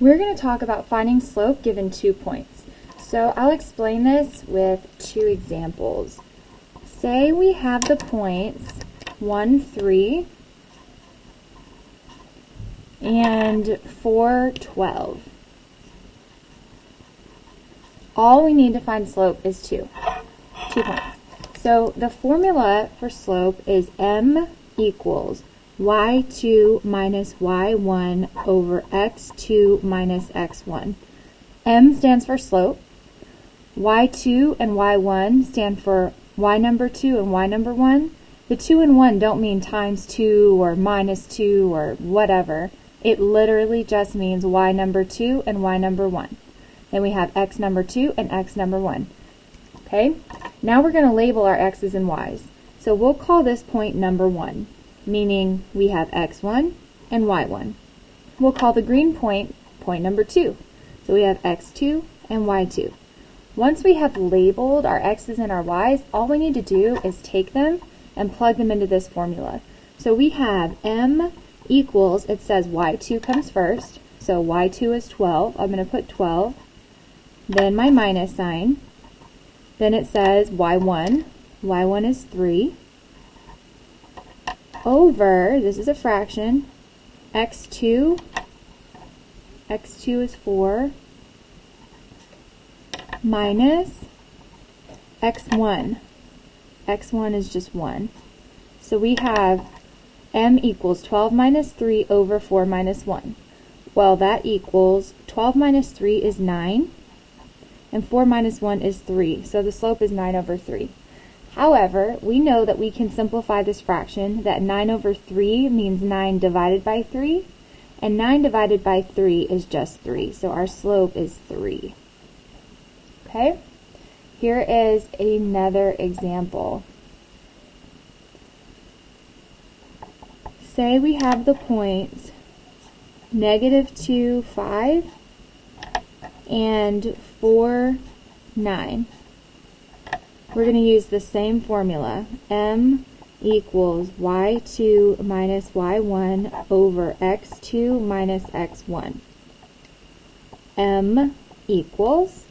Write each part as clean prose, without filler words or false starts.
We're going to talk about finding slope given 2 points. So I'll explain this with 2 examples. Say we have the points 1, 3 and 4, 12. All we need to find slope is 2 points. So the formula for slope is m equals y2 minus y1 over x2 minus x1. M stands for slope. Y2 and y1 stand for y number 2 and y number 1. The 2 and 1 don't mean times 2 or minus 2 or whatever. It literally just means y number 2 and y number 1. Then we have x number 2 and x number 1. Okay? Now we're going to label our x's and y's. So we'll call this point number 1. Meaning we have x1 and y1. We'll call the green point point number 2. So we have x2 and y2. Once we have labeled our x's and our y's, all we need to do is take them and plug them into this formula. So we have m equals, it says y2 comes first, so y2 is 12. I'm going to put 12. Then my minus sign. Then it says y1. y1 is 3. Over, this is a fraction, x2 is 4, minus x1 is just 1. So we have m equals 12 minus 3 over 4 minus 1. Well, that equals 12 minus 3 is 9, and 4 minus 1 is 3. So the slope is 9 over 3. However, we know that we can simplify this fraction, that 9 over 3 means 9 divided by 3, and 9 divided by 3 is just 3, so our slope is 3. Okay? Here is another example. Say we have the points -2, 5, and 4, 9. We're going to use the same formula. M equals y2 minus y1 over x2 minus x1. M equals,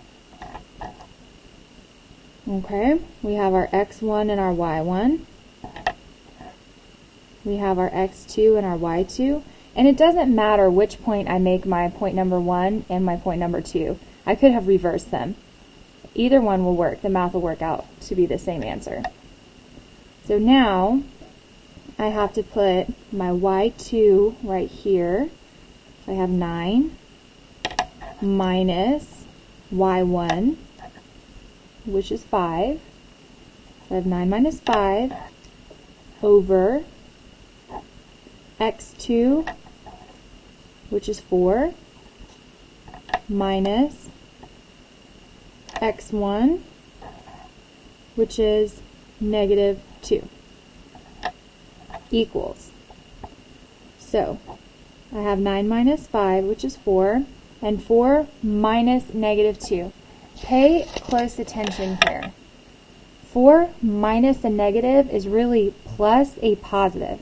okay, we have our x1 and our y1. We have our x2 and our y2. And it doesn't matter which point I make my point number 1 and my point number 2. I could have reversed them. Either one will work. The math will work out to be the same answer. So now I have to put my y2 right here. So I have 9 minus y1, which is 5. So I have 9 minus 5 over x2, which is 4, minus x1, which is -2, equals. So I have 9 minus 5, which is 4, and 4 minus -2. Pay close attention here. 4 minus a negative is really plus a positive.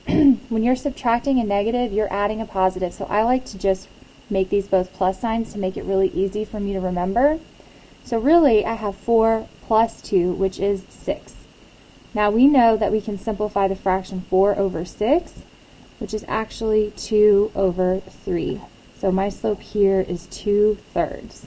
When you're subtracting a negative, you're adding a positive. So I like to just make these both plus signs to make it really easy for me to remember. So really, I have 4 plus 2, which is 6. Now we know that we can simplify the fraction 4 over 6, which is actually 2 over 3. So my slope here is 2/3.